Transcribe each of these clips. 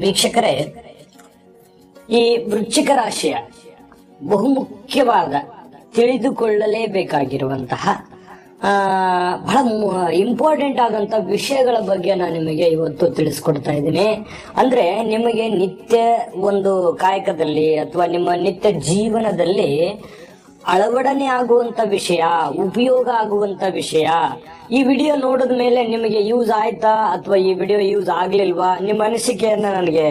ವೀಕ್ಷಕರೇ, ಈ ವೃಶ್ಚಿಕ ರಾಶಿಯ ಬಹುಮುಖ್ಯವಾದ ತಿಳಿದುಕೊಳ್ಳಲೇಬೇಕಾಗಿರುವಂತಹ ಬಹಳ ಇಂಪಾರ್ಟೆಂಟ್ ಆದಂತ ವಿಷಯಗಳ ಬಗ್ಗೆ ನಾನು ನಿಮಗೆ ಇವತ್ತು ತಿಳಿಸ್ಕೊಡ್ತಾ ಇದ್ದೀನಿ. ಅಂದ್ರೆ ನಿಮಗೆ ನಿತ್ಯ ಒಂದು ಕಾಯಕದಲ್ಲಿ ಅಥವಾ ನಿಮ್ಮ ನಿತ್ಯ ಜೀವನದಲ್ಲಿ ಅಳವಡನೆ ಆಗುವಂತ ವಿಷಯ, ಉಪಯೋಗ ಆಗುವಂತ ವಿಷಯ. ಈ ವಿಡಿಯೋ ನೋಡಿದ ಮೇಲೆ ನಿಮಗೆ ಯೂಸ್ ಆಯ್ತಾ ಅಥವಾ ಈ ವಿಡಿಯೋ ಯೂಸ್ ಆಗ್ಲಿಲ್ವಾ, ನಿಮ್ಮ ಅನಿಸಿಕೆಯನ್ನ ನನಗೆ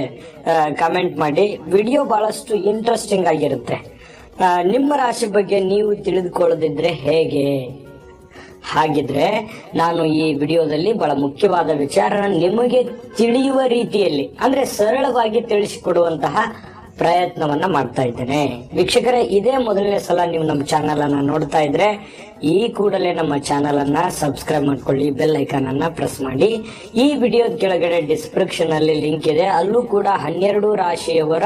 ಕಮೆಂಟ್ ಮಾಡಿ. ವಿಡಿಯೋ ಬಹಳಷ್ಟು ಇಂಟ್ರೆಸ್ಟಿಂಗ್ ಆಗಿರುತ್ತೆ. ನಿಮ್ಮ ರಾಶಿ ಬಗ್ಗೆ ನೀವು ತಿಳಿದುಕೊಳ್ಳದಿದ್ರೆ ಹೇಗೆ? ಹಾಗಿದ್ರೆ ನಾನು ಈ ವಿಡಿಯೋದಲ್ಲಿ ಬಹಳ ಮುಖ್ಯವಾದ ವಿಚಾರ ನಿಮಗೆ ತಿಳಿಯುವ ರೀತಿಯಲ್ಲಿ, ಅಂದ್ರೆ ಸರಳವಾಗಿ ತಿಳಿಸಿಕೊಡುವಂತಹ ಪ್ರಯತ್ನವನ್ನ ಮಾಡ್ತಾ ಇದ್ದೇನೆ. ವೀಕ್ಷಕರೇ, ಇದೇ ಮೊದಲನೇ ಸಲ ನೀವು ನಮ್ಮ ಚಾನೆಲ್ ಅನ್ನ ನೋಡ್ತಾ ಇದ್ರೆ ಈ ಕೂಡಲೇ ನಮ್ಮ ಚಾನೆಲ್ ಅನ್ನ ಸಬ್ಸ್ಕ್ರೈಬ್ ಮಾಡ್ಕೊಳ್ಳಿ, ಬೆಲ್ ಐಕಾನ್ ಅನ್ನ ಪ್ರೆಸ್ ಮಾಡಿ. ಈ ವಿಡಿಯೋ ಕೆಳಗಡೆ ಡಿಸ್ಕ್ರಿಪ್ಷನ್ ಅಲ್ಲಿ ಲಿಂಕ್ ಇದೆ, ಅಲ್ಲೂ ಕೂಡ 12 ರಾಶಿಯವರ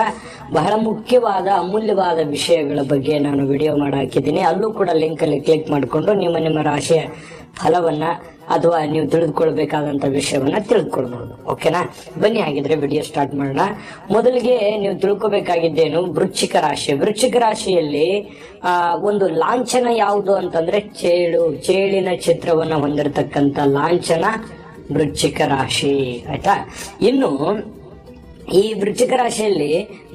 ಬಹಳ ಮುಖ್ಯವಾದ ಅಮೂಲ್ಯವಾದ ವಿಷಯಗಳ ಬಗ್ಗೆ ನಾನು ವಿಡಿಯೋ ಮಾಡಿ ಹಾಕಿದ್ದೀನಿ. ಅಲ್ಲೂ ಕೂಡ ಲಿಂಕ್ ಅಲ್ಲಿ ಕ್ಲಿಕ್ ಮಾಡಿಕೊಂಡು ನಿಮ್ಮ ರಾಶಿಯ ಫಲವನ್ನ ಅಥವಾ ನೀವು ತಿಳಿದುಕೊಳ್ಬೇಕಾದಂತ ವಿಷಯವನ್ನ ತಿಳಿದುಕೊಳ್ಬಹುದು. ಓಕೆನಾ? ಬನ್ನಿ ಹಾಗಿದ್ರೆ ವಿಡಿಯೋ ಸ್ಟಾರ್ಟ್ ಮಾಡೋಣ. ಮೊದಲಿಗೆ ನೀವು ತಿಳ್ಕೊಬೇಕಾಗಿದ್ದೇನು, ವೃಶ್ಚಿಕ ರಾಶಿ. ವೃಶ್ಚಿಕ ರಾಶಿಯಲ್ಲಿ ಒಂದು ಲಾಂಛನ ಯಾವುದು ಅಂತಂದ್ರೆ ಚೇಳಿನ ಚಿತ್ರವನ್ನ ಹೊಂದಿರತಕ್ಕಂತ ಲಾಂಛನ ವೃಶ್ಚಿಕ ರಾಶಿ. ಆಯ್ತಾ? ಇನ್ನು ಈ ವೃಶ್ಚಿಕ ರಾಶಿಯಲ್ಲಿ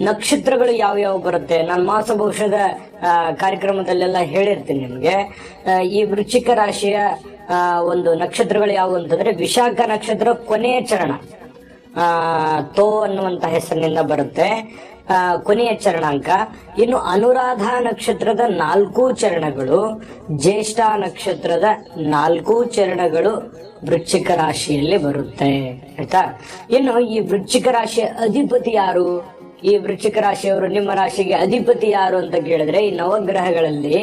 ನಕ್ಷತ್ರಗಳು ಯಾವ ಬರುತ್ತೆ, ನಾನು ಮಾಸ ಭವಿಷ್ಯದ ಕಾರ್ಯಕ್ರಮದಲ್ಲೆಲ್ಲ ಹೇಳಿರ್ತೀನಿ ನಿಮ್ಗೆ. ಈ ವೃಶ್ಚಿಕ ರಾಶಿಯ ಒಂದು ನಕ್ಷತ್ರಗಳು ಯಾವುವು ಅಂತಂದ್ರೆ ವಿಶಾಖ ನಕ್ಷತ್ರ ಕೊನೆಯ ಚರಣ ತೋ ಅನ್ನುವಂತ ಹೆಸರಿನಿಂದ ಬರುತ್ತೆ, ಕೊನೆಯ ಚರಣಾಂಕ. ಇನ್ನು ಅನುರಾಧ ನಕ್ಷತ್ರದ 4 ಚರಣಗಳು, ಜ್ಯೇಷ್ಠ ನಕ್ಷತ್ರದ 4 ಚರಣಗಳು ವೃಶ್ಚಿಕ ರಾಶಿಯಲ್ಲಿ ಬರುತ್ತೆ. ಆಯ್ತಾ? ಇನ್ನು ಈ ವೃಶ್ಚಿಕ ರಾಶಿಯ ಅಧಿಪತಿ ಯಾರು? ಈ ವೃಶ್ಚಿಕ ರಾಶಿಯವರು ನಿಮ್ಮ ರಾಶಿಗೆ ಅಧಿಪತಿ ಯಾರು ಅಂತ ಕೇಳಿದ್ರೆ, ಈ ನವಗ್ರಹಗಳಲ್ಲಿ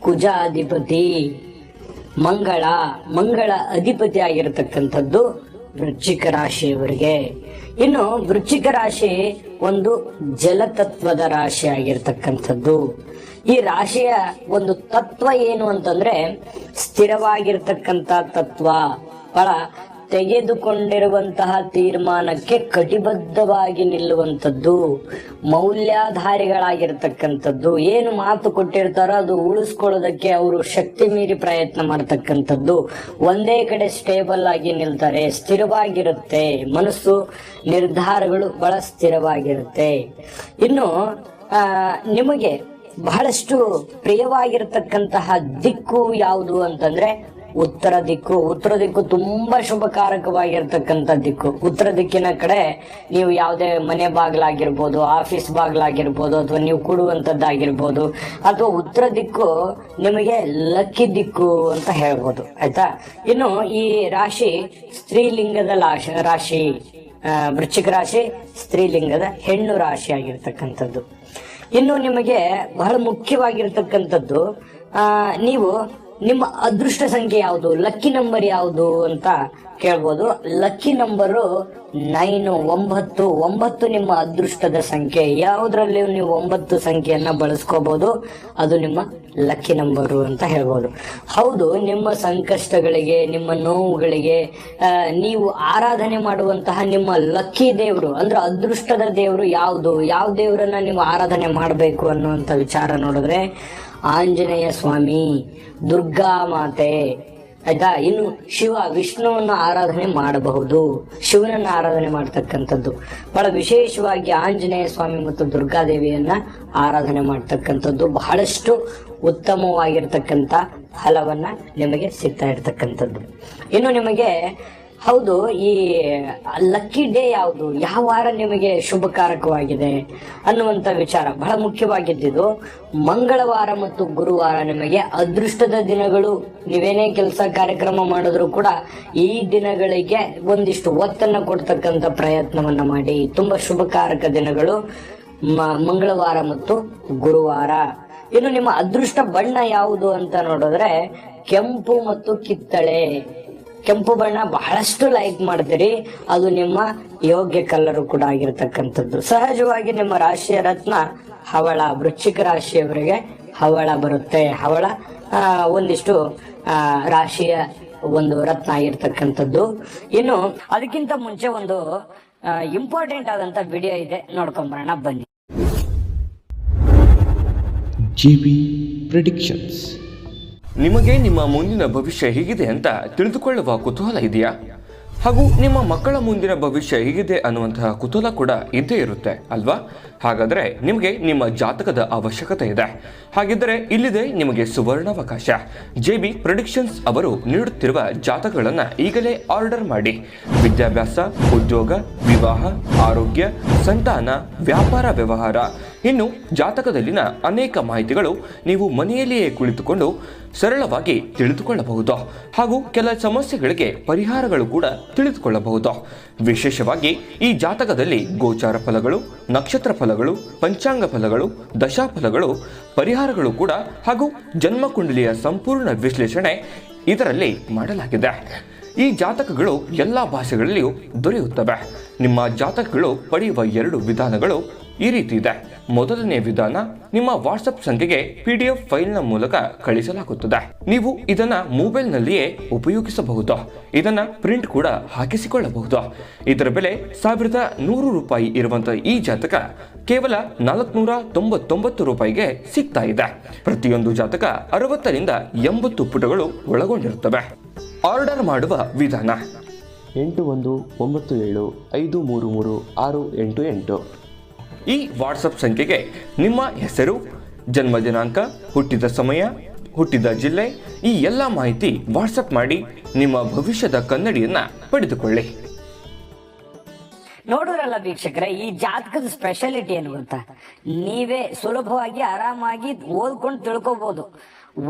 ಕುಜ ಅಧಿಪತಿ, ಮಂಗಳ ಅಧಿಪತಿ ಆಗಿರತಕ್ಕಂಥದ್ದು ವೃಶ್ಚಿಕ ರಾಶಿಯವರಿಗೆ. ಇನ್ನು ವೃಶ್ಚಿಕ ರಾಶಿ ಒಂದು ಜಲತತ್ವದ ರಾಶಿ ಆಗಿರ್ತಕ್ಕಂಥದ್ದು. ಈ ರಾಶಿಯ ಒಂದು ತತ್ವ ಏನು ಅಂತಂದ್ರೆ ಸ್ಥಿರವಾಗಿರ್ತಕ್ಕಂಥ ತತ್ವ, ಬಹಳ ತೆಗೆದುಕೊಂಡಿರುವಂತಹ ತೀರ್ಮಾನಕ್ಕೆ ಕಟಿಬದ್ಧವಾಗಿ ನಿಲ್ಲುವಂಥದ್ದು, ಮೌಲ್ಯಾಧಾರಿಗಳಾಗಿರ್ತಕ್ಕಂಥದ್ದು. ಏನು ಮಾತು ಕೊಟ್ಟಿರ್ತಾರೋ ಅದು ಉಳಿಸ್ಕೊಳ್ಳೋದಕ್ಕೆ ಅವರು ಶಕ್ತಿ ಮೀರಿ ಪ್ರಯತ್ನ ಮಾಡ್ತಕ್ಕಂಥದ್ದು. ಒಂದೇ ಕಡೆ ಸ್ಟೇಬಲ್ ಆಗಿ ನಿಲ್ತಾರೆ, ಸ್ಥಿರವಾಗಿರುತ್ತೆ ಮನಸ್ಸು, ನಿರ್ಧಾರಗಳು ಬಹಳ ಸ್ಥಿರವಾಗಿರುತ್ತೆ. ಇನ್ನು ನಿಮಗೆ ಬಹಳಷ್ಟು ಪ್ರಿಯವಾಗಿರತಕ್ಕಂತಹ ದಿಕ್ಕು ಯಾವುದು ಅಂತಂದ್ರೆ ಉತ್ತರ ದಿಕ್ಕು. ಉತ್ತರ ದಿಕ್ಕು ತುಂಬಾ ಶುಭಕಾರಕವಾಗಿರ್ತಕ್ಕಂಥ ದಿಕ್ಕು. ಉತ್ತರ ದಿಕ್ಕಿನ ಕಡೆ ನೀವು ಯಾವುದೇ ಮನೆ ಬಾಗ್ಲಾಗಿರ್ಬೋದು, ಆಫೀಸ್ ಬಾಗ್ಲಾಗಿರ್ಬೋದು, ಅಥವಾ ನೀವು ಕೂಡುವಂತದ್ದಾಗಿರ್ಬೋದು, ಅಥವಾ ಉತ್ತರ ದಿಕ್ಕು ನಿಮಗೆ ಲಕ್ಕಿ ದಿಕ್ಕು ಅಂತ ಹೇಳ್ಬೋದು. ಆಯ್ತಾ? ಇನ್ನು ಈ ರಾಶಿ ಸ್ತ್ರೀಲಿಂಗದ ರಾಶಿ. ವೃಶ್ಚಿಕ ರಾಶಿ ಸ್ತ್ರೀಲಿಂಗದ ಹೆಣ್ಣು ರಾಶಿ ಆಗಿರ್ತಕ್ಕಂಥದ್ದು. ಇನ್ನು ನಿಮಗೆ ಬಹಳ ಮುಖ್ಯವಾಗಿರ್ತಕ್ಕಂಥದ್ದು, ನೀವು ನಿಮ್ಮ ಅದೃಷ್ಟ ಸಂಖ್ಯೆ ಯಾವುದು, ಲಕ್ಕಿ ನಂಬರ್ ಯಾವುದು ಅಂತ ಕೇಳ್ಬೋದು. ಲಕ್ಕಿ ನಂಬರು 9 ನಿಮ್ಮ ಅದೃಷ್ಟದ ಸಂಖ್ಯೆ. ಯಾವುದ್ರಲ್ಲಿ ನೀವು 9 ಸಂಖ್ಯೆಯನ್ನ ಬಳಸ್ಕೋಬಹುದು, ಅದು ನಿಮ್ಮ ಲಕ್ಕಿ ನಂಬರು ಅಂತ ಹೇಳ್ಬೋದು. ಹೌದು, ನಿಮ್ಮ ಸಂಕಷ್ಟಗಳಿಗೆ, ನಿಮ್ಮ ನೋವುಗಳಿಗೆ ನೀವು ಆರಾಧನೆ ಮಾಡುವಂತಹ ನಿಮ್ಮ ಲಕ್ಕಿ ದೇವರು ಅಂದ್ರೆ ಅದೃಷ್ಟದ ದೇವರು ಯಾವುದು, ಯಾವ ದೇವರನ್ನ ನೀವು ಆರಾಧನೆ ಮಾಡಬೇಕು ಅನ್ನುವಂತ ವಿಚಾರ ನೋಡಿದ್ರೆ ಆಂಜನೇಯ ಸ್ವಾಮಿ, ದುರ್ಗಾ ಮಾತೆ. ಆಯ್ತಾ? ಇನ್ನು ವಿಷ್ಣುವನ್ನ ಆರಾಧನೆ ಮಾಡಬಹುದು. ಶಿವನನ್ನ ಆರಾಧನೆ ಮಾಡ್ತಕ್ಕಂಥದ್ದು ಬಹಳ ವಿಶೇಷವಾಗಿ ಆಂಜನೇಯ ಸ್ವಾಮಿ ಮತ್ತು ದುರ್ಗಾದೇವಿಯನ್ನ ಆರಾಧನೆ ಮಾಡ್ತಕ್ಕಂಥದ್ದು ಬಹಳಷ್ಟು ಉತ್ತಮವಾಗಿರ್ತಕ್ಕಂಥ ಫಲವನ್ನ ನಿಮಗೆ ಸಿಗ್ತಾ ಇರ್ತಕ್ಕಂಥದ್ದು. ಇನ್ನು ನಿಮಗೆ ಹೌದು, ಈ ಲಕ್ಕಿ ಡೇ ಯಾವುದು, ಯಾವ ವಾರ ನಿಮಗೆ ಶುಭಕಾರಕವಾಗಿದೆ ಅನ್ನುವಂಥ ವಿಚಾರ ಬಹಳ ಮುಖ್ಯವಾಗಿದ್ದು. ಮಂಗಳವಾರ ಮತ್ತು ಗುರುವಾರ ನಿಮಗೆ ಅದೃಷ್ಟದ ದಿನಗಳು. ನೀವೇನೇ ಕೆಲಸ ಕಾರ್ಯಕ್ರಮ ಮಾಡಿದ್ರು ಕೂಡ ಈ ದಿನಗಳಿಗೆ ಒಂದಿಷ್ಟು ಒತ್ತನ್ನು ಕೊಡ್ತಕ್ಕಂಥ ಪ್ರಯತ್ನವನ್ನ ಮಾಡಿ. ತುಂಬಾ ಶುಭಕಾರಕ ದಿನಗಳು ಮಂಗಳವಾರ ಮತ್ತು ಗುರುವಾರ. ಇನ್ನು ನಿಮ್ಮ ಅದೃಷ್ಟ ಬಣ್ಣ ಯಾವುದು ಅಂತ ನೋಡಿದ್ರೆ ಕೆಂಪು ಮತ್ತು ಕಿತ್ತಳೆ. ಕೆಂಪು ಬಣ್ಣ ಬಹಳಷ್ಟು ಲೈಕ್ ಮಾಡ್ತೀರಿ, ಅದು ನಿಮ್ಮ ಯೋಗ್ಯ ಕಲರ್ ಕೂಡ ಆಗಿರತಕ್ಕಂಥದ್ದು. ಸಹಜವಾಗಿ ನಿಮ್ಮ ರಾಶಿಯ ರತ್ನ ಹವಳ. ವೃಶ್ಚಿಕ ರಾಶಿಯವರಿಗೆ ಹವಳ ಬರುತ್ತೆ. ಹವಳ ಒಂದಿಷ್ಟು ರಾಶಿಯ ಒಂದು ರತ್ನ ಆಗಿರ್ತಕ್ಕಂಥದ್ದು. ಇನ್ನು ಅದಕ್ಕಿಂತ ಮುಂಚೆ ಒಂದು ಇಂಪಾರ್ಟೆಂಟ್ ಆದಂತ ವಿಡಿಯೋ ಇದೆ, ನೋಡ್ಕೊಂಬರೋಣ ಬನ್ನಿ. JB Predictions. ನಿಮಗೆ ನಿಮ್ಮ ಮುಂದಿನ ಭವಿಷ್ಯ ಹೇಗಿದೆ ಅಂತ ತಿಳಿದುಕೊಳ್ಳುವ ಕುತೂಹಲ ಇದೆಯಾ? ಹಾಗೂ ನಿಮ್ಮ ಮಕ್ಕಳ ಮುಂದಿನ ಭವಿಷ್ಯ ಹೇಗಿದೆ ಅನ್ನುವಂತಹ ಕುತೂಹಲ ಕೂಡ ಇದ್ದೇ ಇರುತ್ತೆ ಅಲ್ವಾ? ಹಾಗಾದರೆ ನಿಮಗೆ ನಿಮ್ಮ ಜಾತಕದ ಅವಶ್ಯಕತೆ ಇದೆ. ಹಾಗಿದ್ದರೆ ಇಲ್ಲಿದೆ ನಿಮಗೆ ಸುವರ್ಣಾವಕಾಶ. JB ಪ್ರೆಡಿಕ್ಷನ್ಸ್ ಅವರು ನೀಡುತ್ತಿರುವ ಜಾತಕಗಳನ್ನು ಈಗಲೇ ಆರ್ಡರ್ ಮಾಡಿ. ವಿದ್ಯಾಭ್ಯಾಸ, ಉದ್ಯೋಗ, ವಿವಾಹ, ಆರೋಗ್ಯ, ಸಂತಾನ, ವ್ಯಾಪಾರ ವ್ಯವಹಾರ, ಇನ್ನು ಜಾತಕದಲ್ಲಿನ ಅನೇಕ ಮಾಹಿತಿಗಳು ನೀವು ಮನೆಯಲ್ಲಿಯೇ ಕುಳಿತುಕೊಂಡು ಸರಳವಾಗಿ ತಿಳಿದುಕೊಳ್ಳಬಹುದು. ಹಾಗೂ ಕೆಲ ಸಮಸ್ಯೆಗಳಿಗೆ ಪರಿಹಾರಗಳು ಕೂಡ ತಿಳಿದುಕೊಳ್ಳಬಹುದು. ವಿಶೇಷವಾಗಿ ಈ ಜಾತಕದಲ್ಲಿ ಗೋಚಾರ ಫಲಗಳು, ನಕ್ಷತ್ರ ಫಲಗಳು, ಪಂಚಾಂಗ ಫಲಗಳು, ದಶಾಫಲಗಳು, ಪರಿಹಾರಗಳು ಕೂಡ ಹಾಗೂ ಜನ್ಮಕುಂಡಲಿಯ ಸಂಪೂರ್ಣ ವಿಶ್ಲೇಷಣೆ ಇದರಲ್ಲಿ ಮಾಡಲಾಗಿದೆ. ಈ ಜಾತಕಗಳು ಎಲ್ಲ ಭಾಷೆಗಳಲ್ಲಿಯೂ ದೊರೆಯುತ್ತವೆ. ನಿಮ್ಮ ಜಾತಕಗಳು ಪಡೆಯುವ 2 ವಿಧಾನಗಳು ಈ ರೀತಿ ಇದೆ. ಮೊದಲನೇ ವಿಧಾನ, ನಿಮ್ಮ ವಾಟ್ಸಪ್ ಸಂಖ್ಯೆಗೆ PDF ಫೈಲ್ನ ಮೂಲಕ ಕಳಿಸಲಾಗುತ್ತದೆ. ನೀವು ಇದನ್ನ ಮೊಬೈಲ್ನಲ್ಲಿಯೇ ಉಪಯೋಗಿಸಬಹುದು. ಇದನ್ನ ಪ್ರಿಂಟ್ ಕೂಡ ಹಾಕಿಸಿಕೊಳ್ಳಬಹುದು. ಇದರ ಬೆಲೆ 1100 ರೂಪಾಯಿ ಇರುವಂತಹ ಈ ಜಾತಕ ಕೇವಲ 499 ರೂಪಾಯಿಗೆ ಸಿಗ್ತಾ ಇದೆ. ಪ್ರತಿಯೊಂದು ಜಾತಕ 60 ರಿಂದ 80 ಪುಟಗಳು ಒಳಗೊಂಡಿರುತ್ತವೆ. ಆರ್ಡರ್ ಮಾಡುವ ವಿಧಾನ: 8197533688. ಈ ವಾಟ್ಸಪ್ ಸಂಖ್ಯೆಗೆ ನಿಮ್ಮ ಹೆಸರು, ಜನ್ಮ ದಿನಾಂಕ, ಹುಟ್ಟಿದ ಸಮಯ, ಹುಟ್ಟಿದ ಜಿಲ್ಲೆ, ಈ ಎಲ್ಲ ಮಾಹಿತಿ ವಾಟ್ಸಪ್ ಮಾಡಿ ನಿಮ್ಮ ಭವಿಷ್ಯದ ಕನ್ನಡಿಯನ್ನ ಪಡೆದುಕೊಳ್ಳಿ. ನೋಡಿದ್ರಲ್ಲ ವೀಕ್ಷಕರೇ, ಈ ಜಾತಕದ ಸ್ಪೆಷಾಲಿಟಿ ಏನು ಗೊತ್ತಾ? ನೀವೇ ಸುಲಭವಾಗಿ ಆರಾಮಾಗಿ ಓದ್ಕೊಂಡು ತಿಳ್ಕೊಬಹುದು.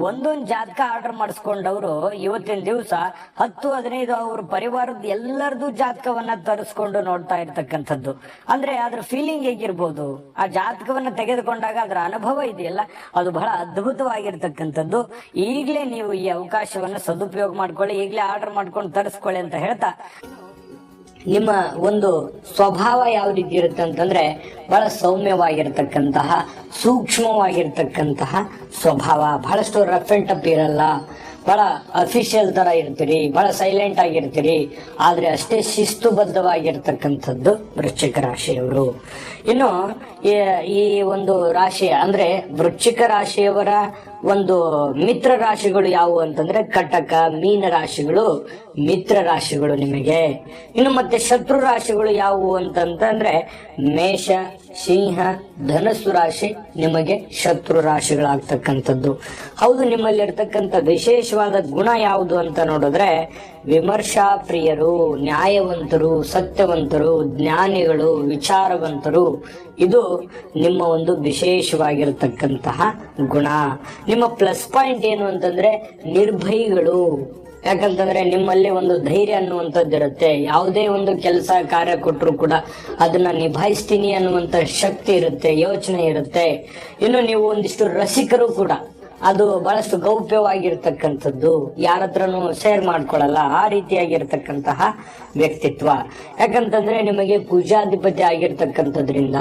ಒಂದೊಂದು ಜಾತಕ ಆರ್ಡರ್ ಮಾಡಿಸ್ಕೊಂಡವರು ಇವತ್ತಿನ ದಿವಸ 10-15 ಅವ್ರ ಪರಿವಾರದ ಎಲ್ಲರದು ಜಾತಕವನ್ನ ತರಿಸ್ಕೊಂಡು ನೋಡ್ತಾ ಇರ್ತಕ್ಕಂಥದ್ದು. ಅಂದ್ರೆ ಅದ್ರ ಫೀಲಿಂಗ್ ಹೇಗಿರ್ಬೋದು, ಆ ಜಾತಕವನ್ನ ತೆಗೆದುಕೊಂಡಾಗ ಅದರ ಅನುಭವ ಇದೆಯಲ್ಲ, ಅದು ಬಹಳ ಅದ್ಭುತವಾಗಿರ್ತಕ್ಕಂಥದ್ದು. ಈಗಲೇ ನೀವು ಈ ಅವಕಾಶವನ್ನ ಸದುಪಯೋಗ ಮಾಡ್ಕೊಳ್ಳಿ, ಈಗಲೇ ಆರ್ಡರ್ ಮಾಡ್ಕೊಂಡು ತರಿಸ್ಕೊಳ್ಳಿ ಅಂತ ಹೇಳ್ತಾ, ನಿಮ್ಮ ಒಂದು ಸ್ವಭಾವ ಯಾವ ರೀತಿ ಇರುತ್ತೆ ಅಂತಂದ್ರೆ ಬಹಳ ಸೌಮ್ಯವಾಗಿರ್ತಕ್ಕಂತಹ, ಸೂಕ್ಷ್ಮವಾಗಿರ್ತಕ್ಕಂತಹ ಸ್ವಭಾವ. ಬಹಳಷ್ಟು ರಫ್ ಅಂಡ್ ಟಫ್ ಇರಲ್ಲ, ಬಹಳ ಅಫಿಷಿಯಲ್ ತರ ಇರ್ತೀರಿ, ಬಹಳ ಸೈಲೆಂಟ್ ಆಗಿರ್ತೀರಿ, ಆದ್ರೆ ಅಷ್ಟೇ ಶಿಸ್ತುಬದ್ಧವಾಗಿರ್ತಕ್ಕಂಥದ್ದು ವೃಶ್ಚಿಕ ರಾಶಿಯವರು. ಇನ್ನು ಈ ಒಂದು ರಾಶಿ ಅಂದ್ರೆ ವೃಶ್ಚಿಕ ರಾಶಿಯವರ ಒಂದು ಮಿತ್ರ ರಾಶಿಗಳು ಯಾವುವು ಅಂತಂದ್ರೆ ಕಟಕ, ಮೀನ ರಾಶಿಗಳು ಮಿತ್ರ ರಾಶಿಗಳು ನಿಮಗೆ. ಇನ್ನು ಮತ್ತೆ ಶತ್ರು ರಾಶಿಗಳು ಯಾವುವು ಅಂತಂದ್ರೆ ಮೇಷ, ಸಿಂಹ, ಧನಸ್ಸು ರಾಶಿ ನಿಮಗೆ ಶತ್ರು ರಾಶಿಗಳಾಗ್ತಕ್ಕಂಥದ್ದು. ಹೌದು, ನಿಮ್ಮಲ್ಲಿರ್ತಕ್ಕಂಥ ವಿಶೇಷವಾದ ಗುಣ ಯಾವುದು ಅಂತ ನೋಡಿದ್ರೆ ವಿಮರ್ಶಾ ಪ್ರಿಯರು, ನ್ಯಾಯವಂತರು, ಸತ್ಯವಂತರು, ಜ್ಞಾನಿಗಳು, ವಿಚಾರವಂತರು. ಇದು ನಿಮ್ಮ ಒಂದು ವಿಶೇಷವಾಗಿರತಕ್ಕಂತಹ ಗುಣ. ನಿಮ್ಮ ಪ್ಲಸ್ ಪಾಯಿಂಟ್ ಏನು ಅಂತಂದ್ರೆ ನಿರ್ಭಯಿಗಳು. ಯಾಕಂತಂದ್ರೆ ನಿಮ್ಮಲ್ಲಿ ಒಂದು ಧೈರ್ಯ ಅನ್ನುವಂಥದ್ದು ಇರುತ್ತೆ. ಯಾವುದೇ ಒಂದು ಕೆಲಸ ಕಾರ್ಯ ಕೊಟ್ಟರು ಕೂಡ ಅದನ್ನ ನಿಭಾಯಿಸ್ತೀನಿ ಅನ್ನುವಂತ ಶಕ್ತಿ ಇರುತ್ತೆ, ಯೋಚನೆ ಇರುತ್ತೆ. ಇನ್ನು ನೀವು ಒಂದಿಷ್ಟು ರಸಿಕರು ಕೂಡ, ಅದು ಬಹಳಷ್ಟು ಗೌಪ್ಯವಾಗಿರ್ತಕ್ಕಂಥದ್ದು, ಯಾರ ಹತ್ರನೂ ಶೇರ್ ಮಾಡ್ಕೊಳ್ಳಲ್ಲ, ಆ ರೀತಿಯಾಗಿರ್ತಕ್ಕಂತಹ ವ್ಯಕ್ತಿತ್ವ. ಯಾಕಂತಂದ್ರೆ ನಿಮಗೆ ಕುಜಾಧಿಪತಿ ಆಗಿರ್ತಕ್ಕಂಥದ್ರಿಂದ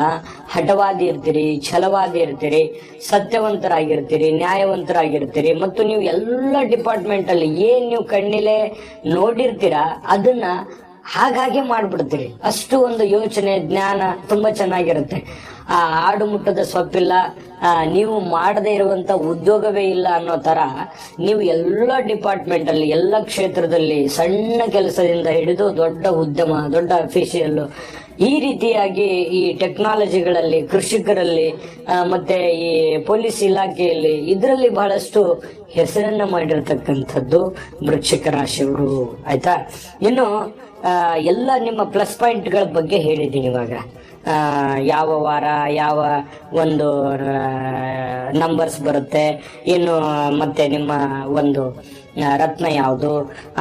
ಹಠವಾದಿ ಇರ್ತೀರಿ, ಛಲವಾದಿ ಇರ್ತೀರಿ, ಸತ್ಯವಂತರಾಗಿರ್ತೀರಿ, ನ್ಯಾಯವಂತರಾಗಿರ್ತೀರಿ. ಮತ್ತು ನೀವು ಎಲ್ಲ ಡಿಪಾರ್ಟ್ಮೆಂಟ್ ಅಲ್ಲಿ ಏನ್ ನೀವು ಕಣ್ಣಿಲೆ ನೋಡಿರ್ತೀರಾ ಅದನ್ನ ಹಾಗಾಗಿ ಮಾಡ್ಬಿಡ್ತೀರಿ. ಅಷ್ಟು ಒಂದು ಯೋಚನೆ, ಜ್ಞಾನ ತುಂಬಾ ಚೆನ್ನಾಗಿರುತ್ತೆ. ಆ ಆಡು ಮುಟ್ಟದ ಸೊಪ್ಪಿಲ್ಲ, ನೀವು ಮಾಡದೇ ಇರುವಂತ ಉದ್ಯೋಗವೇ ಇಲ್ಲ ಅನ್ನೋ ತರ ನೀವು ಎಲ್ಲ ಡಿಪಾರ್ಟ್ಮೆಂಟ್ ಅಲ್ಲಿ, ಎಲ್ಲ ಕ್ಷೇತ್ರದಲ್ಲಿ, ಸಣ್ಣ ಕೆಲಸದಿಂದ ಹಿಡಿದು ದೊಡ್ಡ ಉದ್ಯಮ, ದೊಡ್ಡ ಅಫಿಷಿಯಲ್, ಈ ರೀತಿಯಾಗಿ ಈ ಟೆಕ್ನಾಲಜಿಗಳಲ್ಲಿ, ಕೃಷಿಕರಲ್ಲಿ, ಮತ್ತೆ ಈ ಪೊಲೀಸ್ ಇಲಾಖೆಯಲ್ಲಿ, ಇದರಲ್ಲಿ ಬಹಳಷ್ಟು ಹೆಸರನ್ನ ಮಾಡಿರ್ತಕ್ಕಂಥದ್ದು ವೃಶ್ಚಿಕ ರಾಶಿಯವರು. ಆಯ್ತಾ? ಇನ್ನು ಎಲ್ಲ ನಿಮ್ಮ ಪ್ಲಸ್ ಪಾಯಿಂಟ್ಗಳ ಬಗ್ಗೆ ಹೇಳಿದ್ದೀನಿ ಇವಾಗ. ಯಾವ ವಾರ, ಯಾವ ಒಂದು ನಂಬರ್ಸ್ ಬರುತ್ತೆ, ಇನ್ನು ಮತ್ತೆ ನಿಮ್ಮ ಒಂದು ರತ್ನ ಯಾವುದು,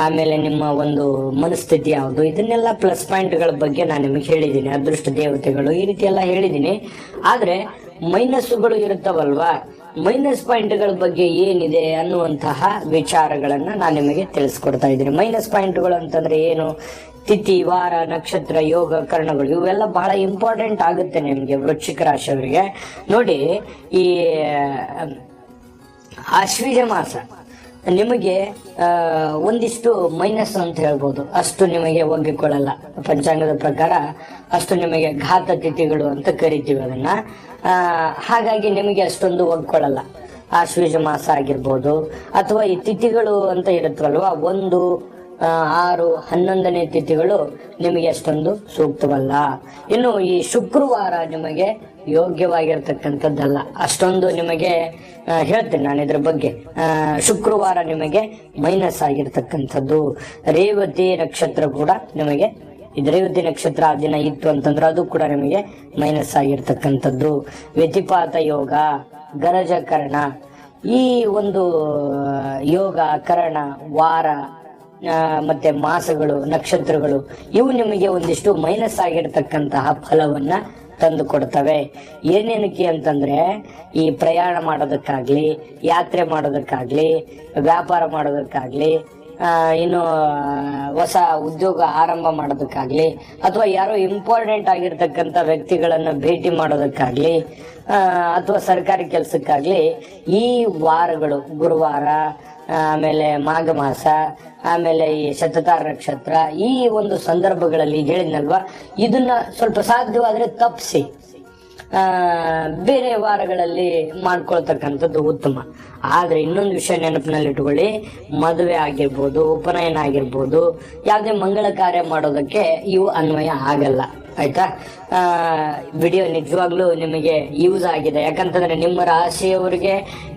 ಆಮೇಲೆ ನಿಮ್ಮ ಒಂದು ಮನಸ್ಥಿತಿ ಯಾವುದು, ಇದನ್ನೆಲ್ಲ ಪ್ಲಸ್ ಪಾಯಿಂಟ್ಗಳ ಬಗ್ಗೆ ನಾನು ನಿಮಗೆ ಹೇಳಿದ್ದೀನಿ. ಅದೃಷ್ಟ ದೇವತೆಗಳು, ಈ ರೀತಿ ಎಲ್ಲ ಹೇಳಿದ್ದೀನಿ. ಆದ್ರೆ ಮೈನಸ್ಸುಗಳು ಇರುತ್ತವಲ್ವಾ, ಮೈನಸ್ ಪಾಯಿಂಟ್ಗಳ ಬಗ್ಗೆ ಏನಿದೆ ಅನ್ನುವಂತಹ ವಿಚಾರಗಳನ್ನ ನಾನು ನಿಮಗೆ ತಿಳಿಸ್ಕೊಡ್ತಾ ಇದ್ದೀನಿ. ಮೈನಸ್ ಪಾಯಿಂಟ್ಗಳು ಅಂತಂದ್ರೆ ಏನು? ತಿಥಿ, ವಾರ, ನಕ್ಷತ್ರ, ಯೋಗ, ಕರ್ಣಗಳು, ಇವೆಲ್ಲ ಬಹಳ ಇಂಪಾರ್ಟೆಂಟ್ ಆಗುತ್ತೆ ನಿಮಗೆ ವೃಶ್ಚಿಕ ರಾಶಿಯವರಿಗೆ. ನೋಡಿ, ಈ ಆಶ್ವೀಜ ಮಾಸ ನಿಮಗೆ ಒಂದಿಷ್ಟು ಮೈನಸ್ ಅಂತ ಹೇಳ್ಬೋದು. ಅಷ್ಟು ನಿಮಗೆ ಒಗ್ಗಿಕೊಳ್ಳಲ್ಲ. ಪಂಚಾಂಗದ ಪ್ರಕಾರ ಅಷ್ಟು ನಿಮಗೆ ಘಾತ ತಿಥಿಗಳು ಅಂತ ಕರಿತೀವಿ ಅದನ್ನ. ಹಾಗಾಗಿ ನಿಮಗೆ ಅಷ್ಟೊಂದು ಒಗ್ಕೊಳ್ಳಲ್ಲ. ಆಶ್ವೀಜ ಮಾಸ ಆಗಿರ್ಬೋದು, ಅಥವಾ ಈ ತಿಥಿಗಳು ಅಂತ ಇರುತ್ತಲ್ವಾ, 1, 6, 11ನೇ ತಿಥಿಗಳು ನಿಮಗೆ ಅಷ್ಟೊಂದು ಸೂಕ್ತವಲ್ಲ. ಇನ್ನು ಈ ಶುಕ್ರವಾರ ನಿಮಗೆ ಯೋಗ್ಯವಾಗಿರ್ತಕ್ಕಂಥದ್ದಲ್ಲ. ಅಷ್ಟೊಂದು ನಿಮಗೆ ಹೇಳ್ತೇನೆ ನಾನು ಇದ್ರ ಬಗ್ಗೆ. ಶುಕ್ರವಾರ ನಿಮಗೆ ಮೈನಸ್ ಆಗಿರ್ತಕ್ಕಂಥದ್ದು. ರೇವತಿ ನಕ್ಷತ್ರ ಕೂಡ ನಿಮಗೆ, ರೇವತಿ ನಕ್ಷತ್ರ ಆ ದಿನ ಇತ್ತು ಅಂತಂದ್ರೆ ಅದು ಕೂಡ ನಿಮಗೆ ಮೈನಸ್ ಆಗಿರ್ತಕ್ಕಂಥದ್ದು. ವ್ಯತಿಪಾತ ಯೋಗ, ಗರಜ ಕರ್ಣ, ಈ ಒಂದು ಯೋಗ, ಕರ್ಣ, ವಾರ ಮತ್ತೆ ಮಾಸಗಳು, ನಕ್ಷತ್ರಗಳು ಇವು ನಿಮಗೆ ಒಂದಿಷ್ಟು ಮೈನಸ್ ಆಗಿರ್ತಕ್ಕಂತಹ ಫಲವನ್ನ ತಂದು ಕೊಡ್ತವೆ. ಏನೇನಕ್ಕೆ ಅಂತಂದ್ರೆ, ಈ ಪ್ರಯಾಣ ಮಾಡೋದಕ್ಕಾಗ್ಲಿ, ಯಾತ್ರೆ ಮಾಡೋದಕ್ಕಾಗ್ಲಿ, ವ್ಯಾಪಾರ ಮಾಡೋದಕ್ಕಾಗ್ಲಿ, ಇನ್ನು ಹೊಸ ಉದ್ಯೋಗ ಆರಂಭ ಮಾಡೋದಕ್ಕಾಗ್ಲಿ, ಅಥವಾ ಯಾರೋ ಇಂಪಾರ್ಟೆಂಟ್ ಆಗಿರ್ತಕ್ಕಂಥ ವ್ಯಕ್ತಿಗಳನ್ನ ಭೇಟಿ ಮಾಡೋದಕ್ಕಾಗ್ಲಿ, ಅಥವಾ ಸರ್ಕಾರಿ ಕೆಲಸಕ್ಕಾಗ್ಲಿ ಈ ವಾರಗಳು, ಗುರುವಾರ, ಆಮೇಲೆ ಮಾಘ ಮಾಸ, ಆಮೇಲೆ ಈ ಶತತಾರ ನಕ್ಷತ್ರ, ಈ ಒಂದು ಸಂದರ್ಭಗಳಲ್ಲಿ ಹೇಳಿದ್ನಲ್ವಾ, ಇದನ್ನ ಸ್ವಲ್ಪ ಸಾಧ್ಯವಾದ್ರೆ ತಪ್ಪಿಸಿ ಬೇರೆ ವಾರಗಳಲ್ಲಿ ಮಾಡ್ಕೊಳ್ತಕ್ಕಂಥದ್ದು ಉತ್ತಮ. ಆದ್ರೆ ಇನ್ನೊಂದು ವಿಷಯ ನೆನಪಿನಲ್ಲಿ ಇಟ್ಕೊಳ್ಳಿ, ಮದುವೆ ಆಗಿರ್ಬೋದು, ಉಪನಯನ ಆಗಿರ್ಬೋದು, ಯಾವುದೇ ಮಂಗಳ ಕಾರ್ಯ ಮಾಡೋದಕ್ಕೆ ಇವು ಅನ್ವಯ ಆಗಲ್ಲ. ಆಯ್ತಾ? ವಿಡಿಯೋ ನಿಜವಾಗ್ಲೂ ನಿಮಗೆ ಯೂಸ್ ಆಗಿದೆ. ಯಾಕಂತಂದ್ರೆ ನಿಮ್ಮ ರಾಶಿಯವರಿಗೆ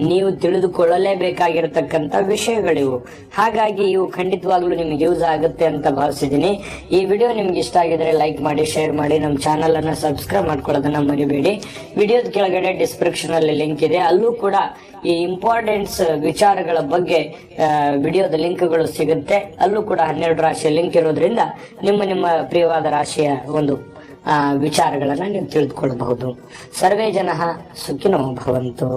ನೀವು ತಿಳಿದುಕೊಳ್ಳಲೇಬೇಕಾಗಿರ್ತಕ್ಕಂಥ ವಿಷಯಗಳಿವು. ಹಾಗಾಗಿ ಇವು ಖಂಡಿತವಾಗ್ಲೂ ನಿಮ್ಗೆ ಯೂಸ್ ಆಗುತ್ತೆ ಅಂತ ಭಾವಿಸಿದ್ದೀನಿ. ಈ ವಿಡಿಯೋ ನಿಮ್ಗೆ ಇಷ್ಟ ಆಗಿದ್ರೆ ಲೈಕ್ ಮಾಡಿ, ಶೇರ್ ಮಾಡಿ, ನಮ್ಮ ಚಾನಲ್ ಅನ್ನ ಸಬ್ಸ್ಕ್ರೈಬ್ ಮಾಡ್ಕೊಳ್ಳೋದನ್ನ ಮರಿಬೇಡಿ. ವಿಡಿಯೋದ ಕೆಳಗಡೆ ಡಿಸ್ಕ್ರಿಪ್ಷನ್ ಅಲ್ಲಿ ಲಿಂಕ್ ಇದೆ, ಅಲ್ಲೂ ಕೂಡ ಈ ಇಂಪಾರ್ಟೆನ್ಸ್ ವಿಚಾರಗಳ ಬಗ್ಗೆ ವಿಡಿಯೋದ ಲಿಂಕ್ಗಳು ಸಿಗುತ್ತೆ. ಅಲ್ಲೂ ಕೂಡ 12 ರಾಶಿಯ ಲಿಂಕ್ ಇರೋದ್ರಿಂದ ನಿಮ್ಮ ಪ್ರಿಯವಾದ ರಾಶಿಯ ಒಂದು ವಿಚಾರಗಳನ್ನ ನೀವು ತಿಳಿದುಕೊಳ್ಳಬಹುದು. ಸರ್ವೇ ಜನಃ ಸುಖಿನೋ ಭವಂತು.